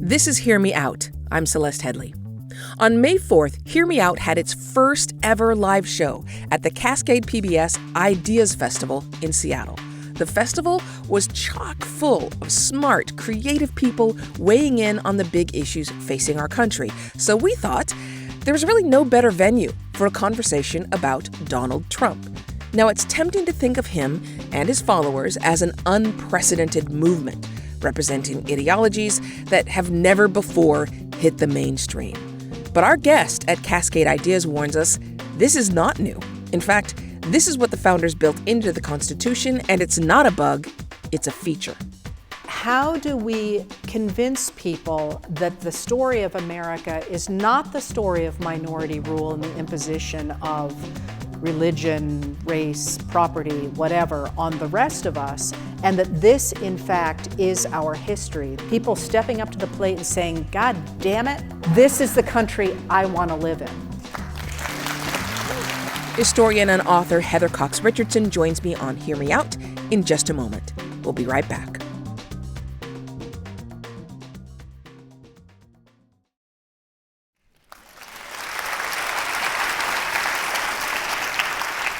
This is Hear Me Out. I'm Celeste Headley. On May 4th, Hear Me Out had its first ever live show at the Cascade PBS Ideas Festival in Seattle. The festival was chock full of smart, creative people weighing in on the big issues facing our country. So we thought there was really no better venue for a conversation about Donald Trump. Now, it's tempting to think of him and his followers as an unprecedented movement, representing ideologies that have never before hit the mainstream. But our guest at Cascade Ideas warns us this is not new. In fact, this is what the founders built into the Constitution, and it's not a bug, it's a feature. How do we convince people that the story of America is not the story of minority rule and the imposition of religion, race, property, whatever, on the rest of us, and that this, in fact, is our history? People stepping up to the plate and saying, God damn it, this is the country I want to live in. Historian and author Heather Cox Richardson joins me on Hear Me Out in just a moment. We'll be right back.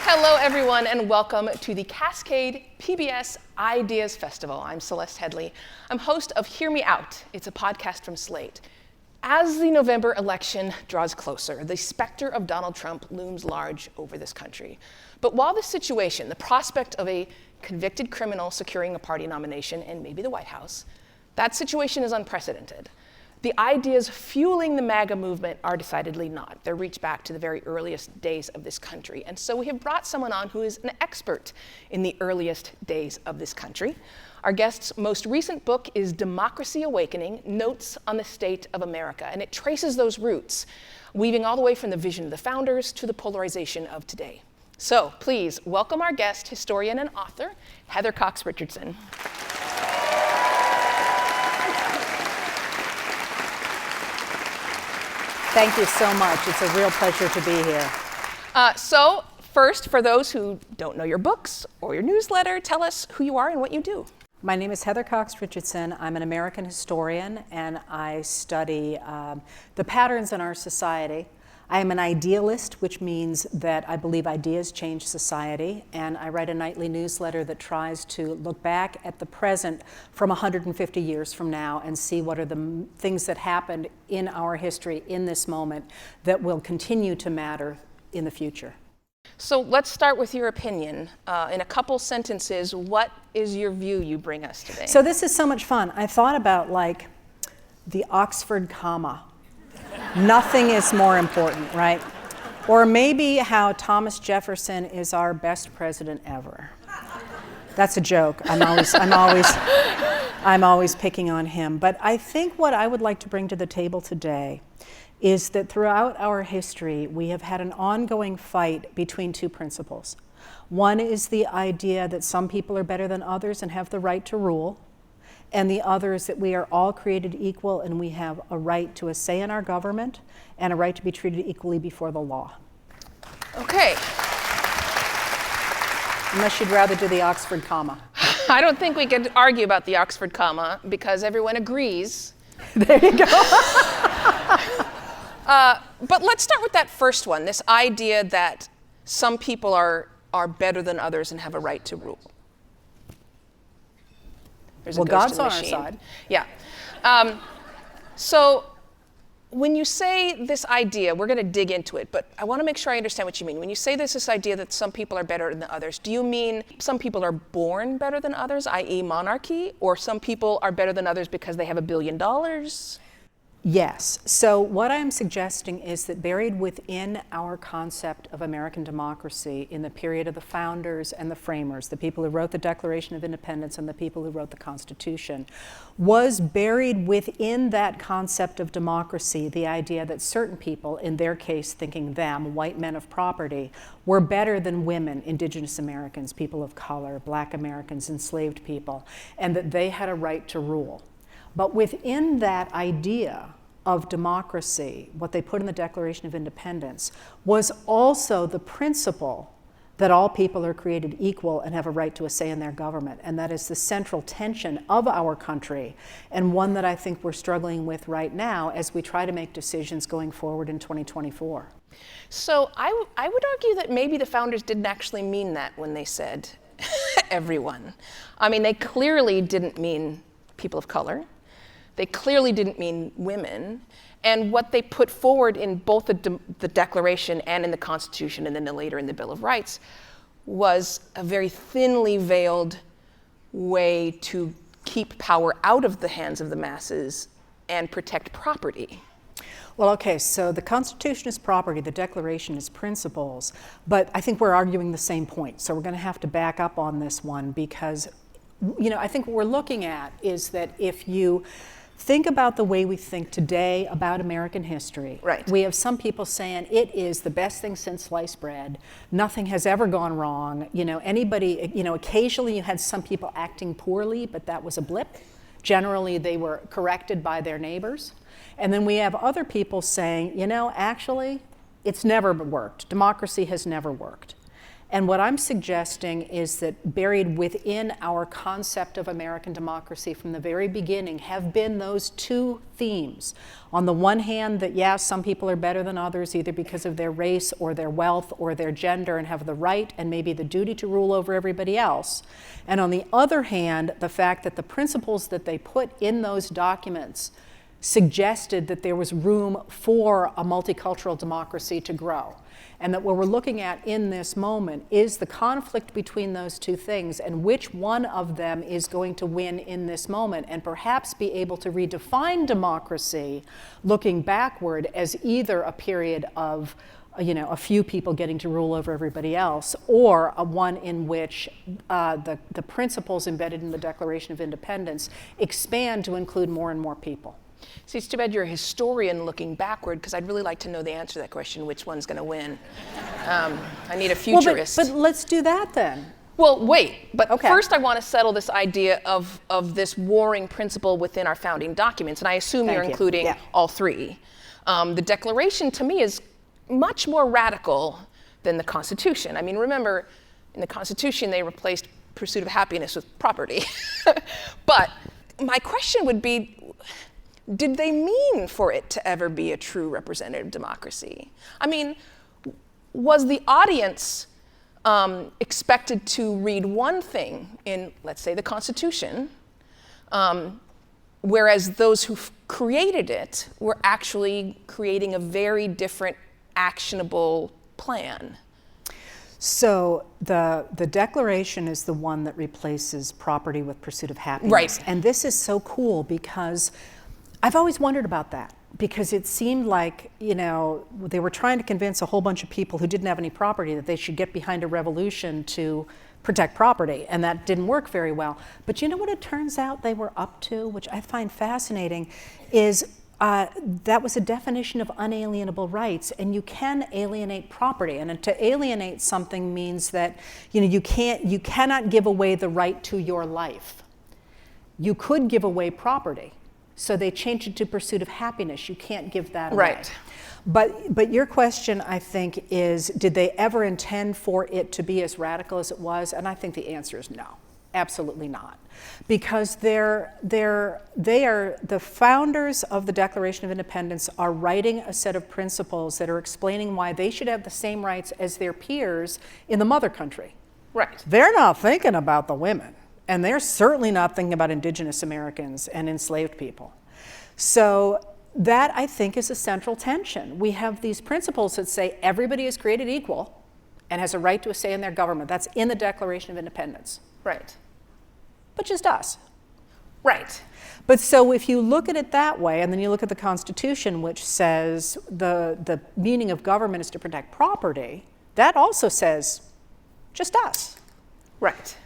Hello, everyone, and welcome to the Cascade PBS Ideas Festival. I'm Celeste Headley. I'm host of Hear Me Out. It's a podcast from Slate. As the November election draws closer, the specter of Donald Trump looms large over this country. But while this situation, the prospect of a convicted criminal securing a party nomination and maybe the White House, that situation is unprecedented. The ideas fueling the MAGA movement are decidedly not. They reach back to the very earliest days of this country. And so we have brought someone on who is an expert in the earliest days of this country. Our guest's most recent book is Democracy Awakening: Notes on the State of America. And it traces those roots, weaving all the way from the vision of the founders to the polarization of today. So please welcome our guest, historian and author, Heather Cox Richardson. Thank you so much. It's a real pleasure to be here. So first, for those who don't know your books or your newsletter, tell us who you are and what you do. My name is Heather Cox Richardson. I'm an American historian, and I study the patterns in our society. I am an idealist, which means that I believe ideas change society, and I write a nightly newsletter that tries to look back at the present from 150 years from now and see what are the things that happened in our history in this moment that will continue to matter in the future. So let's start with your opinion. In a couple sentences, what is your view you bring us today? So this is so much fun. I thought about like the Oxford comma. Nothing is more important, right? Or maybe how Thomas Jefferson is our best president ever. That's a joke. I'm always picking on him. But I think what I would like to bring to the table today is that throughout our history, we have had an ongoing fight between two principles. One is the idea that some people are better than others and have the right to rule, and the other is that we are all created equal and we have a right to a say in our government and a right to be treated equally before the law. Okay. Unless you'd rather do the Oxford comma. I don't think we could argue about the Oxford comma because everyone agrees. There you go. But let's start with that first one, this idea that some people are better than others and have a right to rule. There's well, a ghost God's in the on machine. our side. Yeah. So when you say this idea, we're going to dig into it, but I want to make sure I understand what you mean. When you say this idea that some people are better than others, do you mean some people are born better than others, i.e. monarchy, or some people are better than others because they have $1 billion? Yes. So what I'm suggesting is that buried within our concept of American democracy in the period of the founders and the framers, the people who wrote the Declaration of Independence and the people who wrote the Constitution, was buried within that concept of democracy the idea that certain people, in their case thinking them, white men of property, were better than women, indigenous Americans, people of color, black Americans, enslaved people, and that they had a right to rule. But within that idea of democracy, what they put in the Declaration of Independence, was also the principle that all people are created equal and have a right to a say in their government. And that is the central tension of our country, and one that I think we're struggling with right now as we try to make decisions going forward in 2024. So I would argue that maybe the founders didn't actually mean that when they said everyone. I mean, they clearly didn't mean people of color. They clearly didn't mean women. And what they put forward in both the Declaration and in the Constitution, and then later in the Bill of Rights, was a very thinly veiled way to keep power out of the hands of the masses and protect property. Well, okay, so the Constitution is property, the Declaration is principles, but I think we're arguing the same point. So we're going to have to back up on this one, because, I think what we're looking at is that if you think about the way we think today about American history. Right. We have some people saying it is the best thing since sliced bread. Nothing has ever gone wrong. Occasionally you had some people acting poorly, but that was a blip. Generally, they were corrected by their neighbors. And then we have other people saying, actually, it's never worked. Democracy has never worked. And what I'm suggesting is that buried within our concept of American democracy from the very beginning have been those two themes. On the one hand, that some people are better than others, either because of their race or their wealth or their gender, and have the right and maybe the duty to rule over everybody else. And on the other hand, the fact that the principles that they put in those documents suggested that there was room for a multicultural democracy to grow. And that what we're looking at in this moment is the conflict between those two things, and which one of them is going to win in this moment, and perhaps be able to redefine democracy looking backward as either a period of a few people getting to rule over everybody else, or a one in which the principles embedded in the Declaration of Independence expand to include more and more people. See, it's too bad you're a historian looking backward, because I'd really like to know the answer to that question, which one's going to win. I need a futurist. But let's do that then. Well, wait, but Okay. First I want to settle this idea of this warring principle within our founding documents, and I assume Thank you're you. including Yeah. all three. The Declaration, to me, is much more radical than the Constitution. I mean, remember, in the Constitution, they replaced pursuit of happiness with property. But my question would be, did they mean for it to ever be a true representative democracy? I mean, was the audience expected to read one thing in, let's say, the Constitution, whereas those who created it were actually creating a very different, actionable plan? So the Declaration is the one that replaces property with pursuit of happiness. Right. And this is so cool, because I've always wondered about that, because it seemed like, they were trying to convince a whole bunch of people who didn't have any property that they should get behind a revolution to protect property, and that didn't work very well. But you know what it turns out they were up to, which I find fascinating, is that was a definition of unalienable rights, and you can alienate property. And to alienate something means that you cannot give away the right to your life. You could give away property. So they changed it to pursuit of happiness. You can't give that away. Right. But your question, I think, is, did they ever intend for it to be as radical as it was? And I think the answer is no, absolutely not. Because the founders of the Declaration of Independence are writing a set of principles that are explaining why they should have the same rights as their peers in the mother country. Right. They're not thinking about the women. And they're certainly not thinking about indigenous Americans and enslaved people. So that, I think, is a central tension. We have these principles that say everybody is created equal and has a right to a say in their government. That's in the Declaration of Independence. Right. But just us. Right. But so if you look at it that way, and then you look at the Constitution, which says the meaning of government is to protect property, that also says just us. Right.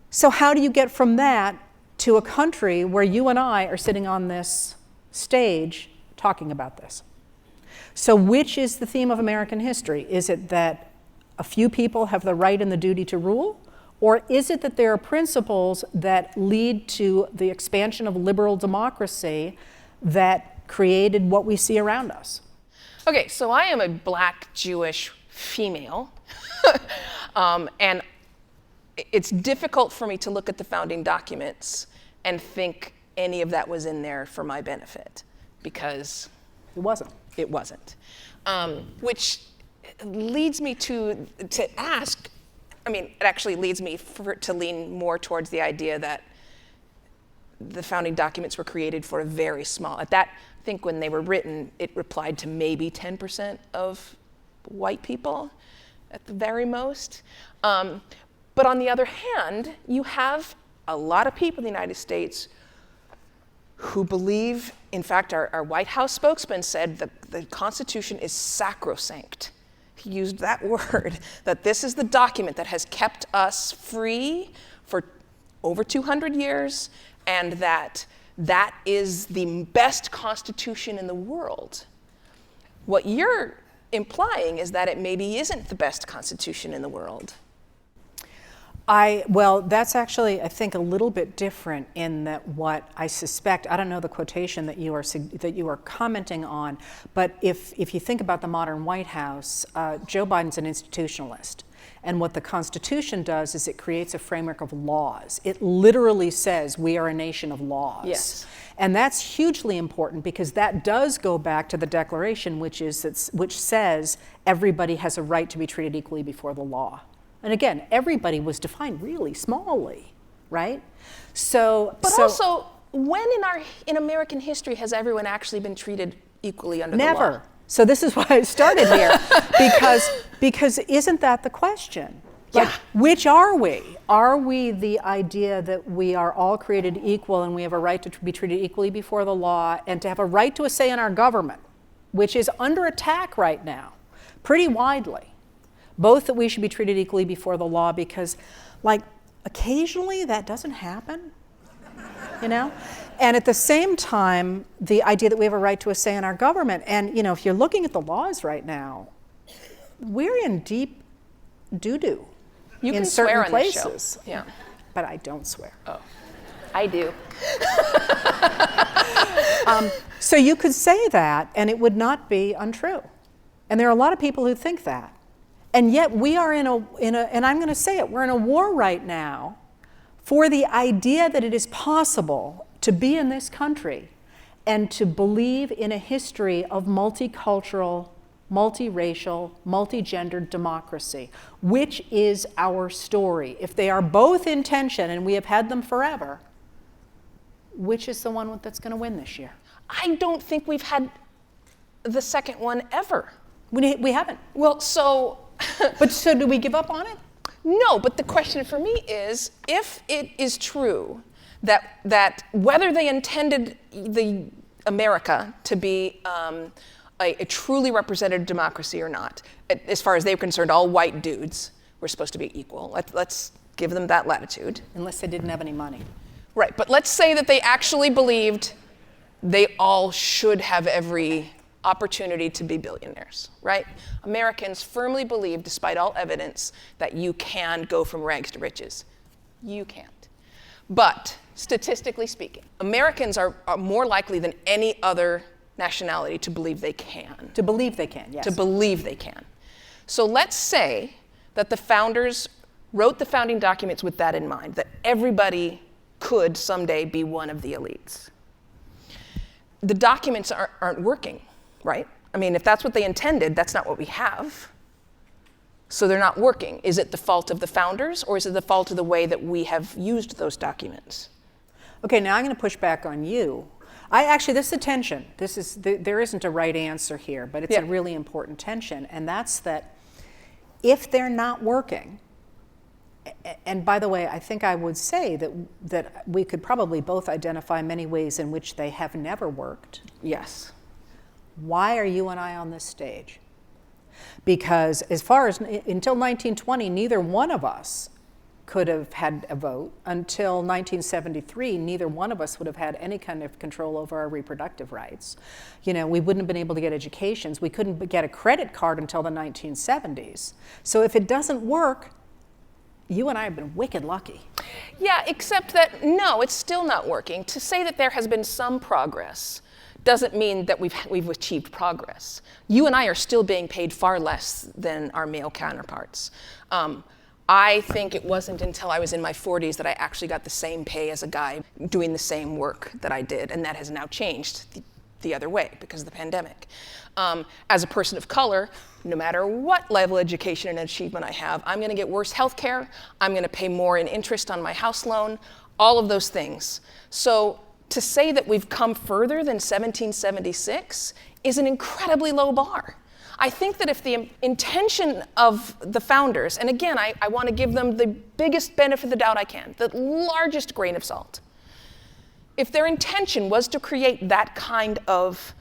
So how do you get from that to a country where you and I are sitting on this stage talking about this? So which is the theme of American history? Is it that a few people have the right and the duty to rule? Or is it that there are principles that lead to the expansion of liberal democracy that created what we see around us? Okay, so I am a Black Jewish female. And it's difficult for me to look at the founding documents and think any of that was in there for my benefit, because It wasn't. it wasn't. Which leads me to ask, it actually leads me to lean more towards the idea that the founding documents were created for a very small, I think when they were written, it applied to maybe 10% of white people at the very most. But on the other hand, you have a lot of people in the United States who believe, in fact, our White House spokesman said that the Constitution is sacrosanct. He used that word, that this is the document that has kept us free for over 200 years, and that is the best Constitution in the world. What you're implying is that it maybe isn't the best Constitution in the world. Well, that's actually, I think, a little bit different in that what I suspect, I don't know the quotation that you are commenting on, but if you think about the modern White House, Joe Biden's an institutionalist. And what the Constitution does is it creates a framework of laws. It literally says we are a nation of laws. Yes. And that's hugely important because that does go back to the Declaration, which says everybody has a right to be treated equally before the law. And again, everybody was defined really smallly, right? Also, when in American history has everyone actually been treated equally under the law? Never. So this is why I started here, because isn't that the question? Like, Yeah. which are we? Are we the idea that we are all created equal and we have a right to be treated equally before the law and to have a right to a say in our government, which is under attack right now, pretty widely? Both that we should be treated equally before the law because, like, occasionally that doesn't happen, you know? And at the same time, the idea that we have a right to a say in our government. And, if you're looking at the laws right now, we're in deep doo-doo You in can certain swear on this places. show. Yeah. But I don't swear. Oh, I do. So you could say that, and it would not be untrue. And there are a lot of people who think that. And yet we are in a and I'm going to say it, we're in a war right now for the idea that it is possible to be in this country and to believe in a history of multicultural, multiracial, multigendered democracy, which is our story. If they are both in tension, and we have had them forever, which is the one that's going to win this year? I don't think we've had the second one ever. We haven't. Well, so... But so do we give up on it? No, but the question for me is, if it is true that whether they intended the America to be a truly representative democracy or not, as far as they were concerned, all white dudes were supposed to be equal. Let's give them that latitude. Unless they didn't have any money. Right, but let's say that they actually believed they all should have every opportunity to be billionaires, right? Americans firmly believe, despite all evidence, that you can go from rags to riches. You can't. But statistically speaking, Americans are more likely than any other nationality to believe they can. To believe they can, yes. To believe they can. So let's say that the founders wrote the founding documents with that in mind, that everybody could someday be one of the elites. The documents aren't working, right? I mean, if that's what they intended, that's not what we have. So they're not working. Is it the fault of the founders, or is it the fault of the way that we have used those documents? Okay, now I'm going to push back on you. This is a tension. There isn't a right answer here, but it's a really important tension, and that's that if they're not working, and by the way, I think I would say that we could probably both identify many ways in which they have never worked. Yes. Why are you and I on this stage? Because as far as until 1920, neither one of us could have had a vote. Until 1973, neither one of us would have had any kind of control over our reproductive rights. We wouldn't have been able to get educations. We couldn't get a credit card until the 1970s. So if it doesn't work, you and I have been wicked lucky. Yeah, except that, no, it's still not working. To say that there has been some progress doesn't mean that we've achieved progress. You and I are still being paid far less than our male counterparts. I think it wasn't until I was in my 40s that I actually got the same pay as a guy doing the same work that I did, and that has now changed the other way because of the pandemic. As a person of color, no matter what level of education and achievement I have, I'm going to get worse health care, I'm going to pay more in interest on my house loan, all of those things. So to say that we've come further than 1776 is an incredibly low bar. I think that if the intention of the founders, and again, I want to give them the biggest benefit of the doubt I can, the largest grain of salt. If their intention was to create that kind of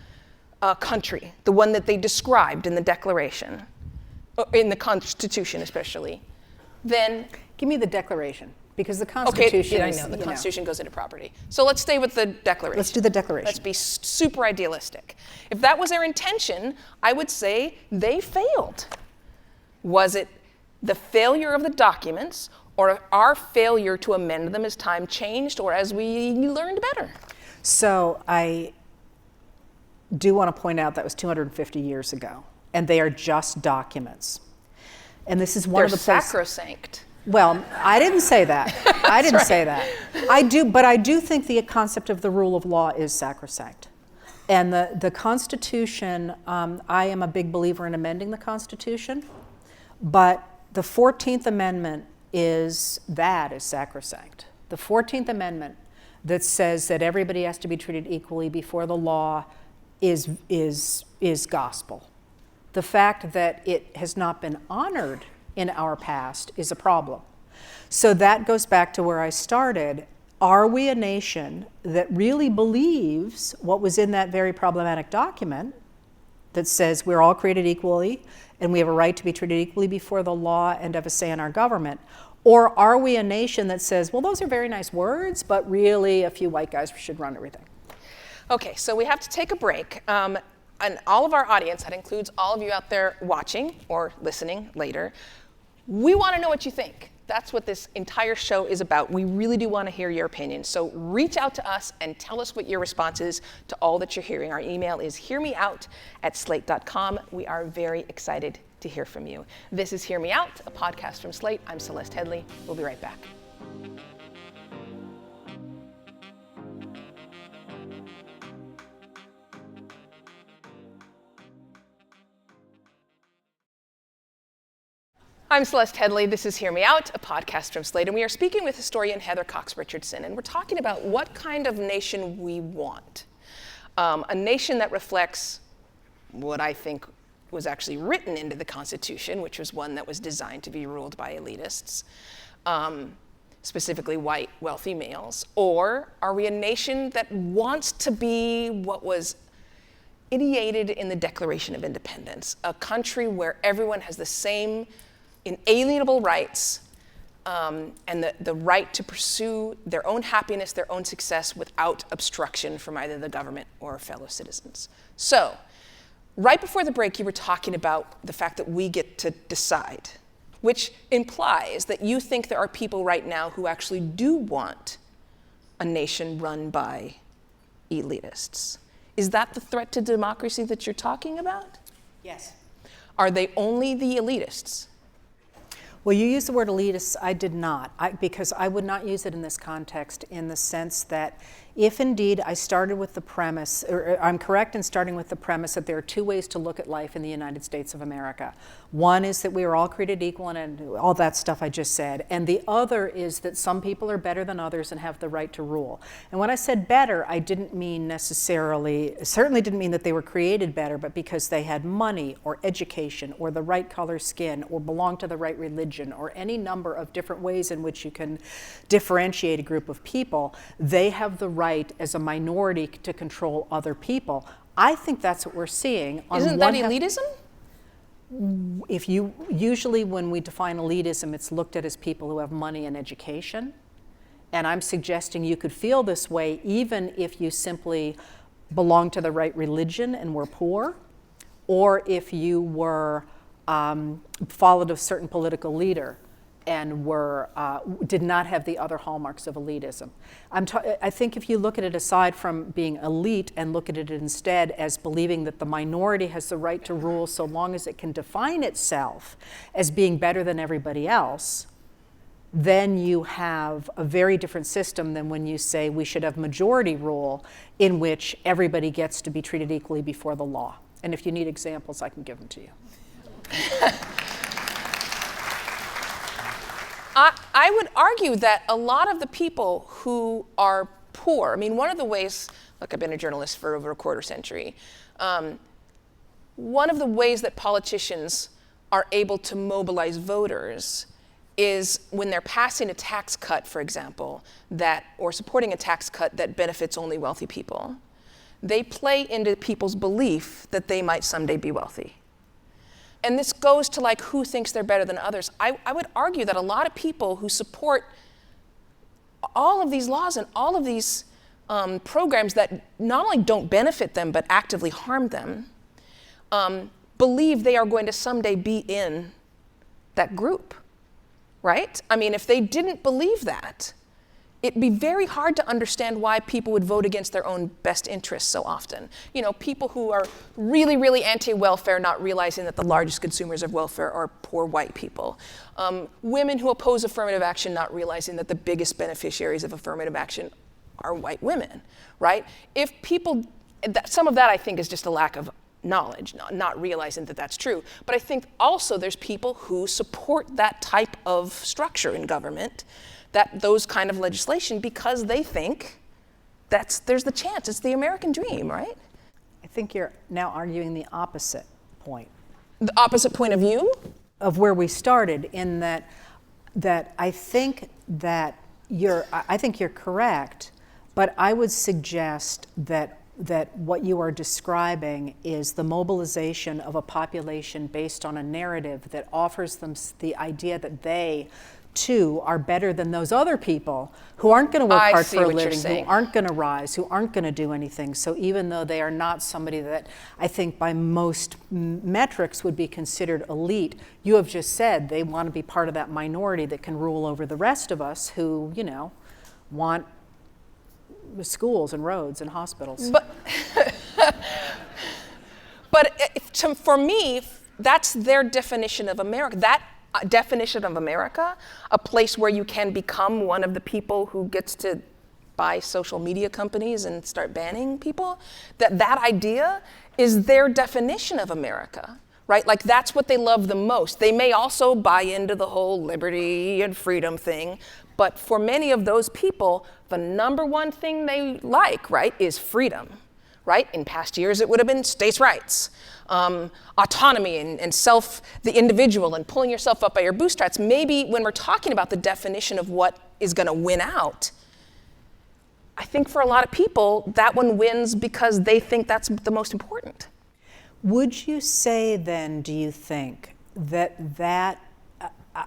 country, the one that they described in the Declaration, in the Constitution especially, then... Give me the Declaration, because the Constitution I know, the Constitution goes into property. So let's stay with the Declaration. Let's do the Declaration. Let's be super idealistic. If that was their intention, I would say they failed. Was it the failure of the documents, or our failure to amend them as time changed, or as we learned better? So I do want to point out that was 250 years ago, and they are just documents. And this is one They're of the sacrosanct. Well, I didn't say that. I didn't say that. But I do think the concept of the rule of law is sacrosanct. And the Constitution, I am a big believer in amending the Constitution, but the 14th Amendment is sacrosanct. The 14th Amendment that says that everybody has to be treated equally before the law is gospel. The fact that it has not been honored in our past is a problem. So that goes back to where I started. Are we a nation that really believes what was in that very problematic document that says we're all created equally and we have a right to be treated equally before the law and have a say in our government? Or are we a nation that says, well, those are very nice words, but really a few white guys should run everything? Okay, so we have to take a break. And all of our audience, that includes all of you out there watching or listening later, we want to know what you think. That's what this entire show is about. We really do want to hear your opinion. So reach out to us and tell us what your response is to all that you're hearing. Our email is hearmeout@slate.com. We are very excited to hear from you. This is Hear Me Out, a podcast from Slate. I'm Celeste Headlee. We'll be right back. I'm Celeste Headlee. This is Hear Me Out, a podcast from Slate, and we are speaking with historian Heather Cox Richardson, and we're talking about what kind of nation we want. A nation that reflects what I think was actually written into the Constitution, which was one that was designed to be ruled by elitists, specifically white, wealthy males. Or are we a nation that wants to be what was ideated in the Declaration of Independence, a country where everyone has the same inalienable rights and the right to pursue their own happiness, their own success without obstruction from either the government or fellow citizens. So, right before the break, you were talking about the fact that we get to decide, which implies that you think there are people right now who actually do want a nation run by elitists. Is that the threat to democracy that you're talking about? Yes. Are they only the elitists? Well, you used the word elitist. I did not, because I would not use it in this context in the sense that if indeed I started with the premise, or I'm correct in starting with the premise that there are two ways to look at life in the United States of America. One is that we are all created equal and all that stuff I just said. And the other is that some people are better than others and have the right to rule. And when I said better, I didn't mean necessarily, certainly didn't mean that they were created better, but because they had money or education or the right color skin or belonged to the right religion or any number of different ways in which you can differentiate a group of people, they have the right as a minority to control other people. I think that's what we're seeing. Isn't that elitism? If you usually when we define elitism, it's looked at as people who have money and education. And I'm suggesting you could feel this way even if you simply belong to the right religion and were poor, or if you were followed a certain political leader and did not have the other hallmarks of elitism. I think if you look at it aside from being elite and look at it instead as believing that the minority has the right to rule so long as it can define itself as being better than everybody else, then you have a very different system than when you say we should have majority rule in which everybody gets to be treated equally before the law. And if you need examples, I can give them to you. I would argue that a lot of the people who are poor, I mean, one of the ways, look, I've been a journalist for over a quarter century. One of the ways that politicians are able to mobilize voters is when they're passing a tax cut, for example, or supporting a tax cut that benefits only wealthy people. They play into people's belief that they might someday be wealthy. And this goes to like who thinks they're better than others. I would argue that a lot of people who support all of these laws and all of these programs that not only don't benefit them but actively harm them, believe they are going to someday be in that group, right? I mean, if they didn't believe that, it'd be very hard to understand why people would vote against their own best interests so often. You know, people who are really, really anti-welfare, not realizing that the largest consumers of welfare are poor white people. Women who oppose affirmative action, not realizing that the biggest beneficiaries of affirmative action are white women, right? If people, some of that I think is just a lack of knowledge, not realizing that that's true. But I think also there's people who support that type of structure in government, those kind of legislation, because they think there's the chance, it's the American dream, right? I think you're now arguing the opposite point. The opposite point of view? Of where we started, in that I think that you're correct, but I would suggest that what you are describing is the mobilization of a population based on a narrative that offers them the idea that they too are better than those other people who aren't going to work hard for a living, who aren't going to rise, who aren't going to do anything. So even though they are not somebody that I think by most metrics would be considered elite, you have just said they want to be part of that minority that can rule over the rest of us who, you know, want schools and roads and hospitals. For me, that's their definition of America. That definition of America, a place where you can become one of the people who gets to buy social media companies and start banning people, that idea is their definition of America, right? Like that's what they love the most. They may also buy into the whole liberty and freedom thing, but for many of those people, the number one thing they like, right, is freedom, right? In past years, it would have been states' rights, autonomy and the individual and pulling yourself up by your bootstraps. Maybe when we're talking about the definition of what is going to win out, I think for a lot of people, that one wins because they think that's the most important. Would you say then, do you think, that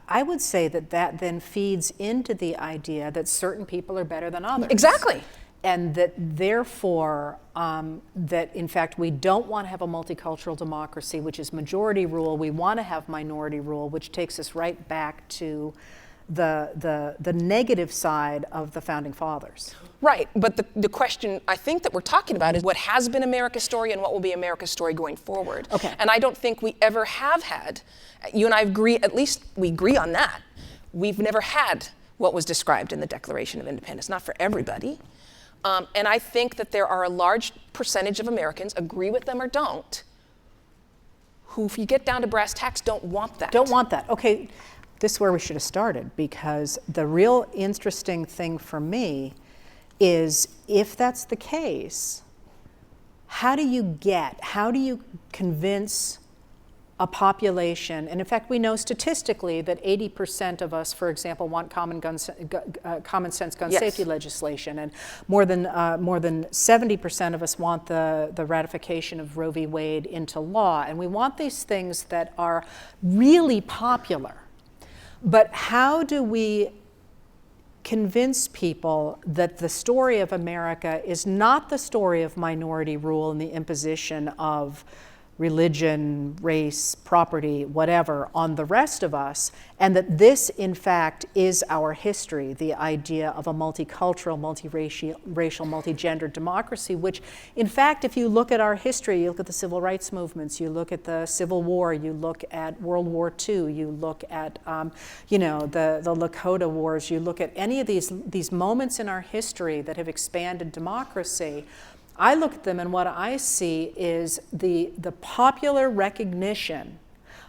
I would say that then feeds into the idea that certain people are better than others. Exactly. And that therefore, that in fact we don't want to have a multicultural democracy, which is majority rule. We want to have minority rule, which takes us right back to the negative side of the Founding Fathers. Right, but the question I think that we're talking about is what has been America's story and what will be America's story going forward. Okay. And I don't think we ever have had, you and I agree, at least we agree on that. We've never had what was described in the Declaration of Independence, not for everybody. And I think that there are a large percentage of Americans, agree with them or don't, who, if you get down to brass tacks, don't want that. Don't want that. Okay, this is where we should have started, because the real interesting thing for me is, if that's the case, how do you convince a population, and in fact we know statistically that 80% of us, for example, want common sense gun Yes. safety legislation, and more than 70% of us want the ratification of Roe v. Wade into law, and we want these things that are really popular. But how do we convince people that the story of America is not the story of minority rule and the imposition of religion, race, property, whatever, on the rest of us, and that this, in fact, is our history, the idea of a multicultural, multiracial, multigendered democracy, which, in fact, if you look at our history, you look at the civil rights movements, you look at the Civil War, you look at World War II, you look at, the Lakota Wars, you look at any of these moments in our history that have expanded democracy, I look at them and what I see is the popular recognition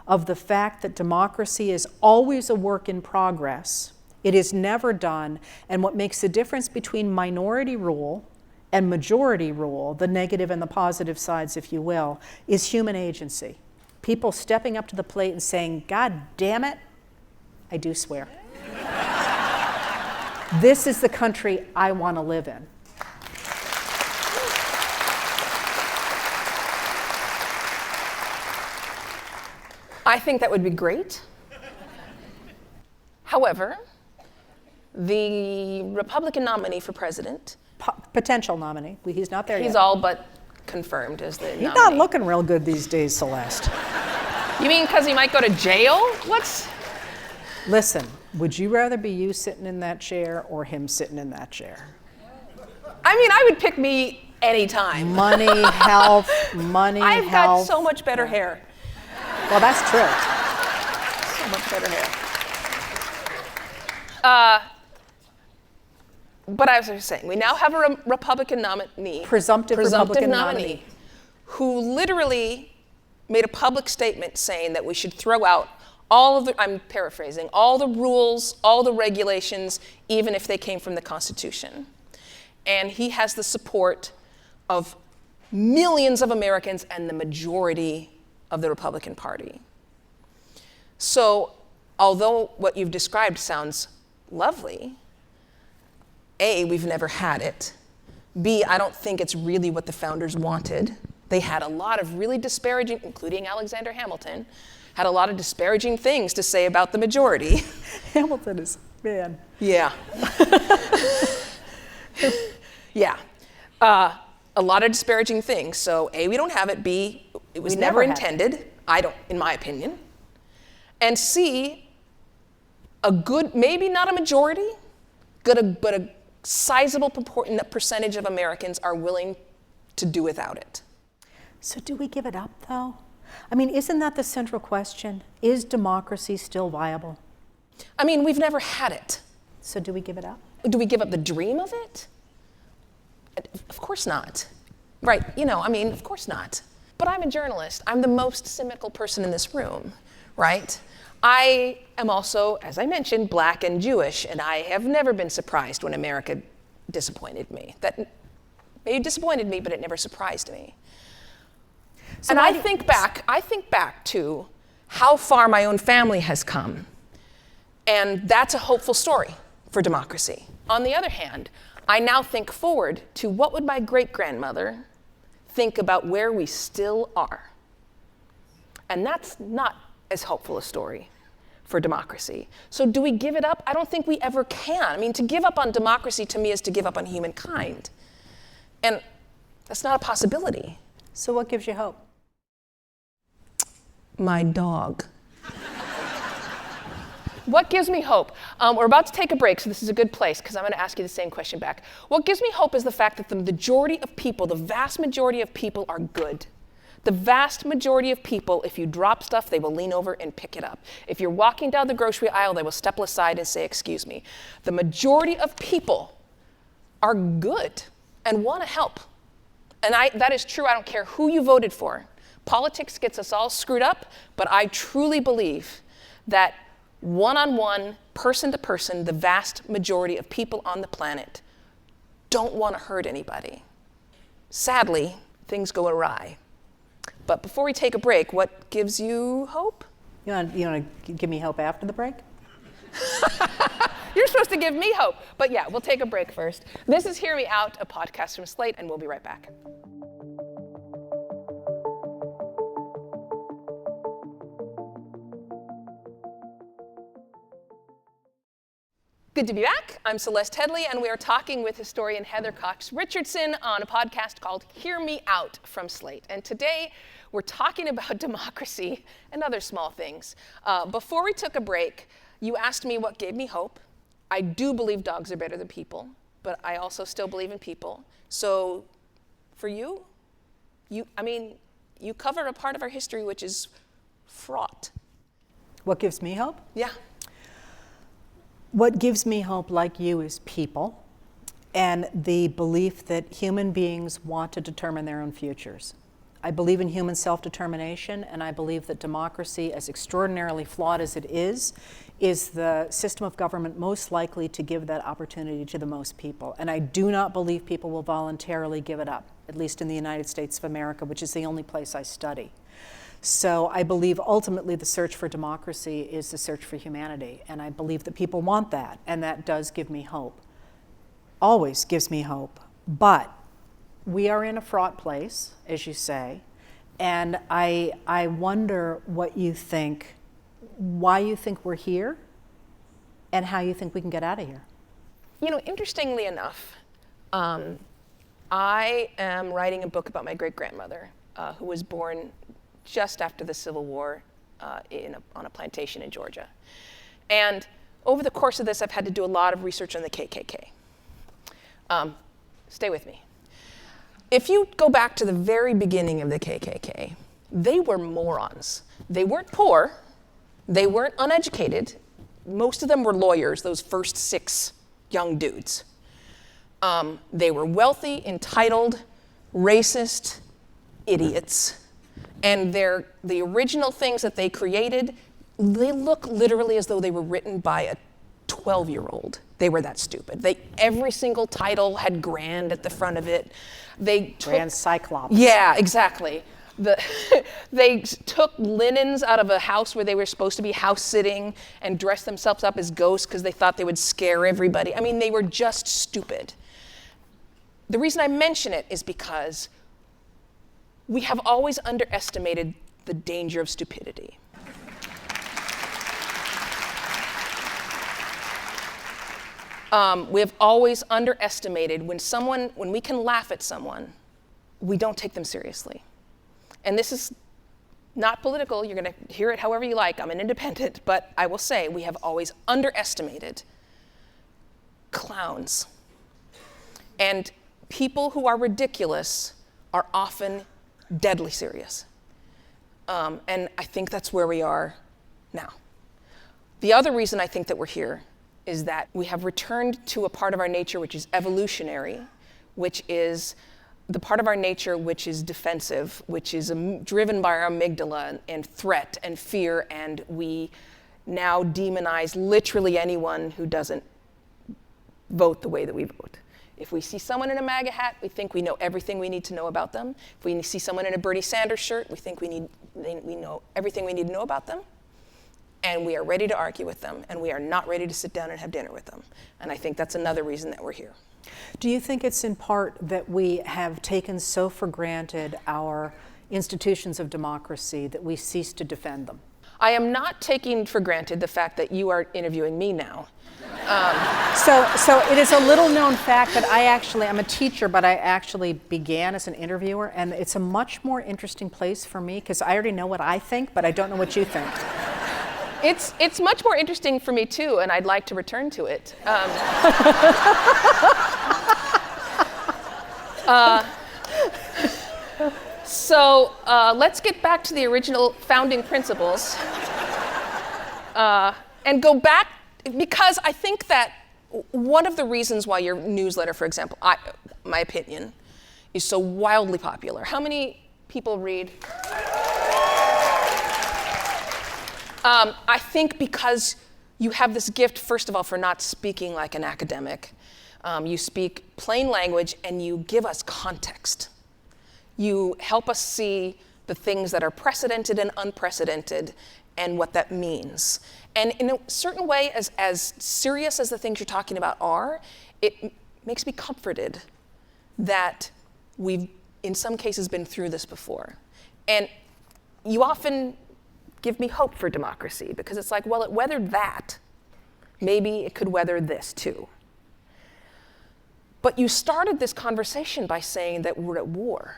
of the fact that democracy is always a work in progress. It is never done, and what makes the difference between minority rule and majority rule, the negative and the positive sides, if you will, is human agency. People stepping up to the plate and saying, God damn it, I do swear. This is the country I want to live in. I think that would be great. However, the Republican nominee for president, Potential nominee. He's not there yet. he's all but confirmed as the nominee. He's not looking real good these days, Celeste. You mean because he might go to jail? Listen, would you rather be you sitting in that chair or him sitting in that chair? I mean, I would pick me anytime. Money, health, I've got so much better hair. Well, that's true. So much better hair. But as I was saying, we now have a Republican nominee, Presumptive Republican nominee, who literally made a public statement saying that we should throw out all of the, I'm paraphrasing, all the rules, all the regulations, even if they came from the Constitution. And he has the support of millions of Americans and the majority of the Republican Party. So, although what you've described sounds lovely, A, we've never had it. B, I don't think it's really what the founders wanted. They had a lot of really disparaging, including Alexander Hamilton, had a lot of disparaging things to say about the majority. Hamilton is, man. Yeah. Yeah. A lot of disparaging things. So A, we don't have it. B, it was never intended. I don't, in my opinion. And C, a good, maybe not a majority, but a sizable percentage of Americans are willing to do without it. So do we give it up, though? I mean, isn't that the central question? Is democracy still viable? I mean, we've never had it. So do we give it up? Do we give up the dream of it? Of course not. Right, of course not. But I'm a journalist. I'm the most cynical person in this room, right? I am also, as I mentioned, Black and Jewish, and I have never been surprised when America disappointed me. That maybe disappointed me, but it never surprised me. So and I think back to how far my own family has come, and that's a hopeful story for democracy. On the other hand, I now think forward to what would my great-grandmother think about where we still are. And that's not as hopeful a story for democracy. So do we give it up? I don't think we ever can. I mean, to give up on democracy to me is to give up on humankind. And that's not a possibility. So what gives you hope? My dog. What gives me hope? We're about to take a break, so this is a good place, because I'm going to ask you the same question back. What gives me hope is the fact that the majority of people, the vast majority of people, are good. The vast majority of people, if you drop stuff, they will lean over and pick it up. If you're walking down the grocery aisle, they will step aside and say, excuse me. The majority of people are good and want to help. And that is true. I don't care who you voted for. Politics gets us all screwed up, but I truly believe that one-on-one, person-to-person, the vast majority of people on the planet don't want to hurt anybody. Sadly, things go awry. But before we take a break, what gives you hope? You want to give me hope after the break? You're supposed to give me hope. But yeah, we'll take a break first. This is Hear Me Out, a podcast from Slate, and we'll be right back. Good to be back. I'm Celeste Headley, and we are talking with historian Heather Cox Richardson on a podcast called Hear Me Out from Slate. And today, we're talking about democracy and other small things. Before we took a break, you asked me what gave me hope. I do believe dogs are better than people, but I also still believe in people. So for you cover a part of our history which is fraught. What gives me hope? Yeah. What gives me hope, like you, is people and the belief that human beings want to determine their own futures. I believe in human self-determination, and I believe that democracy, as extraordinarily flawed as it is the system of government most likely to give that opportunity to the most people. And I do not believe people will voluntarily give it up, at least in the United States of America, which is the only place I study. So I believe ultimately the search for democracy is the search for humanity, and I believe that people want that, and that does give me hope. Always gives me hope. But we are in a fraught place, as you say, and I wonder what you think, why you think we're here, and how you think we can get out of here. You know, interestingly enough, I am writing a book about my great-grandmother, who was born just after the Civil War on a plantation in Georgia. And over the course of this, I've had to do a lot of research on the KKK. Stay with me. If you go back to the very beginning of the KKK, they were morons. They weren't poor. They weren't uneducated. Most of them were lawyers, those first 6 young dudes. They were wealthy, entitled, racist idiots. And the original things that they created, they look literally as though they were written by a 12-year-old. They were that stupid. Every single title had grand at the front of it. Grand Cyclops. Yeah, exactly. They took linens out of a house where they were supposed to be house sitting and dressed themselves up as ghosts because they thought they would scare everybody. I mean, they were just stupid. The reason I mention it is because we have always underestimated the danger of stupidity. We have always underestimated when we can laugh at someone, we don't take them seriously. And this is not political. You're going to hear it however you like. I'm an independent, but I will say we have always underestimated clowns. And people who are ridiculous are often deadly serious. And I think that's where we are now. The other reason I think that we're here is that we have returned to a part of our nature which is evolutionary, which is the part of our nature which is defensive, which is driven by our amygdala and threat and fear, and we now demonize literally anyone who doesn't vote the way that we vote. If we see someone in a MAGA hat, we think we know everything we need to know about them. If we see someone in a Bernie Sanders shirt, we think we know everything we need to know about them. And we are ready to argue with them, and we are not ready to sit down and have dinner with them. And I think that's another reason that we're here. Do you think it's in part that we have taken so for granted our institutions of democracy that we cease to defend them? I am not taking for granted the fact that you are interviewing me now. So it is a little known fact that I'm a teacher, but I actually began as an interviewer, and it's a much more interesting place for me because I already know what I think, but I don't know what you think. It's much more interesting for me too, and I'd like to return to it. So let's get back to the original founding principles and go back, because I think that one of the reasons why your newsletter, for example, my opinion, is so wildly popular. How many people read? I think because you have this gift, first of all, for not speaking like an academic. You speak plain language and you give us context. You help us see the things that are precedented and unprecedented and what that means. And in a certain way, as serious as the things you're talking about are, it makes me comforted that we've, in some cases, been through this before. And you often give me hope for democracy, because it's like, well, it weathered that. maybe it could weather this too. But you started this conversation by saying that we're at war.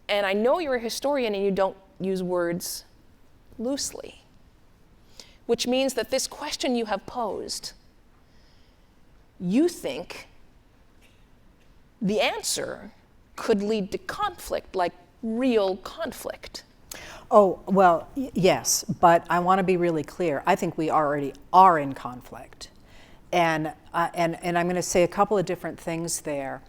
And I know you're a historian and you don't use words loosely, which means that this question you have posed, you think the answer could lead to conflict, like real conflict. Oh, well, yes, but I want to be really clear. I think we already are in conflict. And I'm going to say a couple of different things there.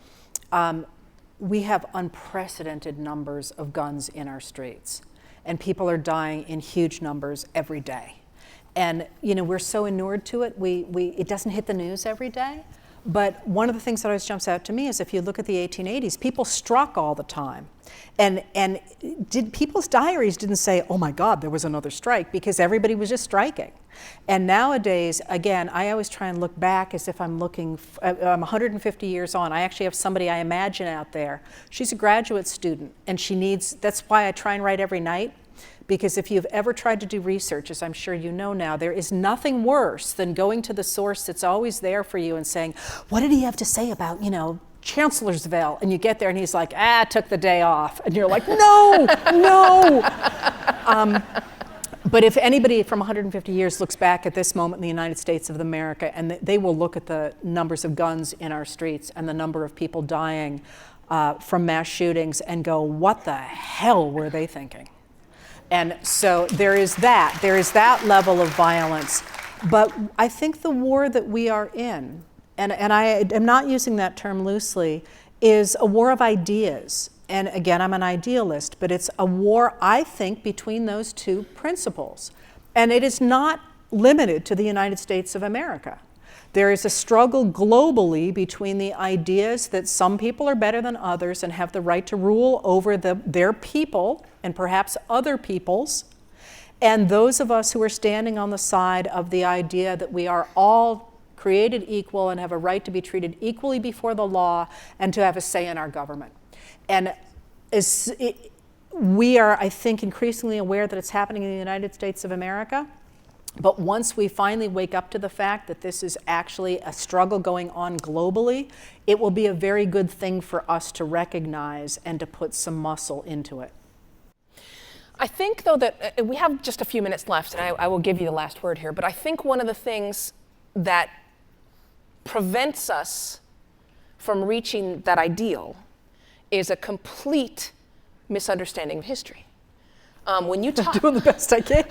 We have unprecedented numbers of guns in our streets, and people are dying in huge numbers every day. And we're so inured to it, it doesn't hit the news every day. But one of the things that always jumps out to me is if you look at the 1880s, people struck all the time. And people's diaries didn't say, oh my God, there was another strike, because everybody was just striking. And nowadays, again, I always try and look back as if I'm 150 years on. I actually have somebody I imagine out there. She's a graduate student, and that's why I try and write every night. Because if you've ever tried to do research, as I'm sure you know now, there is nothing worse than going to the source that's always there for you and saying, what did he have to say about, Chancellorsville? And you get there and he's like, took the day off. And you're like, no. But if anybody from 150 years looks back at this moment in the United States of America, and they will look at the numbers of guns in our streets and the number of people dying from mass shootings and go, what the hell were they thinking? And so there is that level of violence. But I think the war that we are in, and I am not using that term loosely, is a war of ideas. And again, I'm an idealist, but it's a war, I think, between those two principles. And it is not limited to the United States of America. There is a struggle globally between the ideas that some people are better than others and have the right to rule over their people and perhaps other peoples, and those of us who are standing on the side of the idea that we are all created equal and have a right to be treated equally before the law and to have a say in our government. And we are, I think, increasingly aware that it's happening in the United States of America. But once we finally wake up to the fact that this is actually a struggle going on globally, it will be a very good thing for us to recognize and to put some muscle into it. I think, though, that we have just a few minutes left, and I will give you the last word here, but I think one of the things that prevents us from reaching that ideal is a complete misunderstanding of history. When you talk, I'm doing the best I can.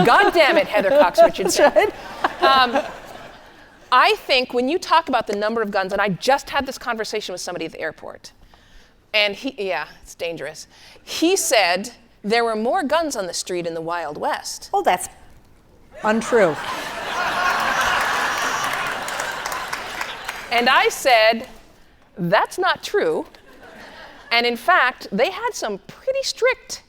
God damn it, Heather Cox Richardson. That's right. I think when you talk about the number of guns, and I just had this conversation with somebody at the airport, and it's dangerous. He said there were more guns on the street in the Wild West. Oh, that's untrue. And I said, that's not true. And in fact, they had some pretty strict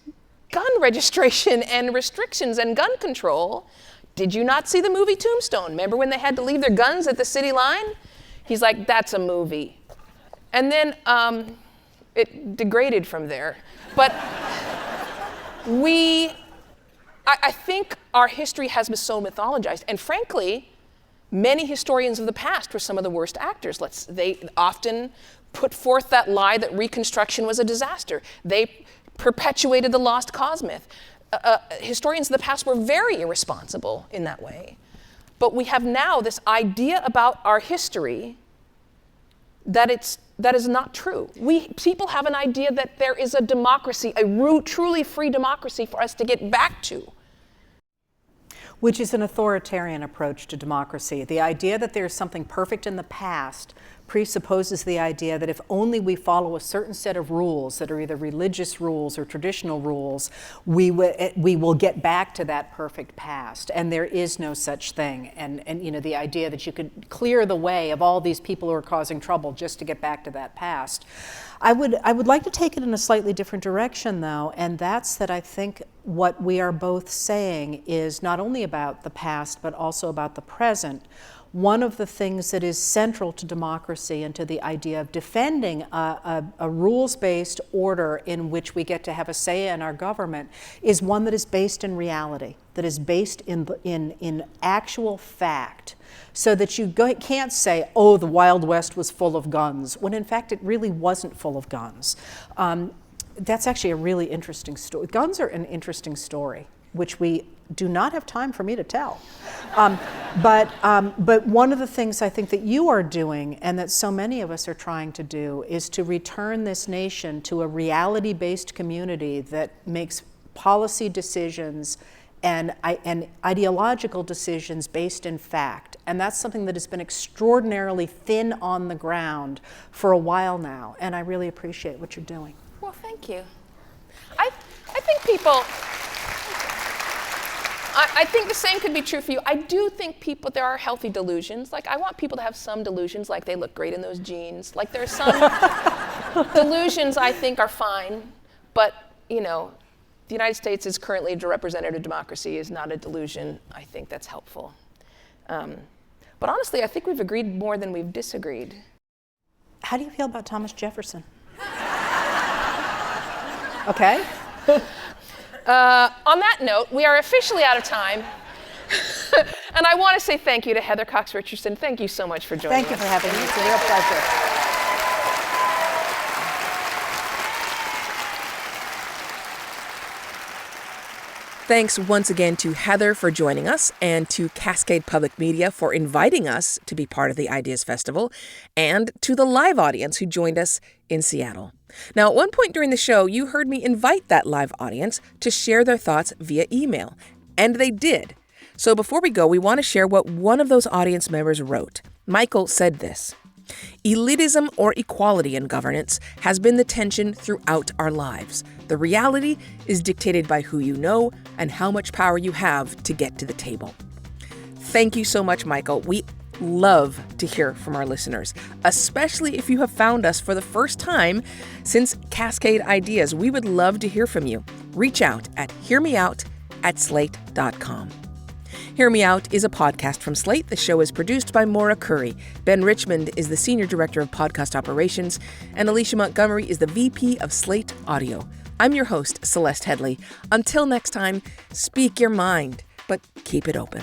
gun registration and restrictions and gun control. Did you not see the movie Tombstone? Remember when they had to leave their guns at the city line? He's like, that's a movie. And then it degraded from there. But I think our history has been so mythologized. And frankly, many historians of the past were some of the worst actors. They often put forth that lie that Reconstruction was a disaster. They perpetuated the lost cause myth. Historians of the past were very irresponsible in that way. But we have now this idea about our history that is not true. People have an idea that there is a democracy, a truly free democracy for us to get back to. Which is an authoritarian approach to democracy. The idea that there's something perfect in the past presupposes the idea that if only we follow a certain set of rules that are either religious rules or traditional rules, we will get back to that perfect past. And there is no such thing. And the idea that you could clear the way of all these people who are causing trouble just to get back to that past. I would like to take it in a slightly different direction, though, and that's that I think what we are both saying is not only about the past, but also about the present. one of the things that is central to democracy and to the idea of defending a rules-based order in which we get to have a say in our government is one that is based in reality, that is based in actual fact, so that you can't say, oh, the Wild West was full of guns, when in fact it really wasn't full of guns. That's actually a really interesting story. Guns are an interesting story, which we do not have time for me to tell. But one of the things I think that you are doing, and that so many of us are trying to do, is to return this nation to a reality-based community that makes policy decisions and ideological decisions based in fact. And that's something that has been extraordinarily thin on the ground for a while now, and I really appreciate what you're doing. Well, thank you. I think people... I think the same could be true for you. I do think there are healthy delusions. Like, I want people to have some delusions, like they look great in those jeans. Like, there's some delusions I think are fine, but, you know, the United States is currently a representative democracy is not a delusion. I think that's helpful. But honestly, I think we've agreed more than we've disagreed. How do you feel about Thomas Jefferson? Okay. On that note, we are officially out of time. And I want to say thank you to Heather Cox Richardson. Thank you so much for joining us. Thank you for having me. It's a real pleasure. Thanks once again to Heather for joining us, and to Cascade Public Media for inviting us to be part of the Ideas Festival, and to the live audience who joined us in Seattle. Now, at one point during the show, you heard me invite that live audience to share their thoughts via email, and they did. So before we go, we want to share what one of those audience members wrote. Michael said this: "Elitism or equality in governance has been the tension throughout our lives. The reality is dictated by who you know and how much power you have to get to the table." Thank you so much, Michael. We love to hear from our listeners, especially if you have found us for the first time since Cascade Ideas. We would love to hear from you. Reach out at hearmeout@slate.com. Hear Me Out is a podcast from Slate. The show is produced by Maura Currie. Ben Richmond is the Senior Director of Podcast Operations, and Alicia Montgomery is the VP of Slate Audio. I'm your host, Celeste Headlee. Until next time, speak your mind, but keep it open.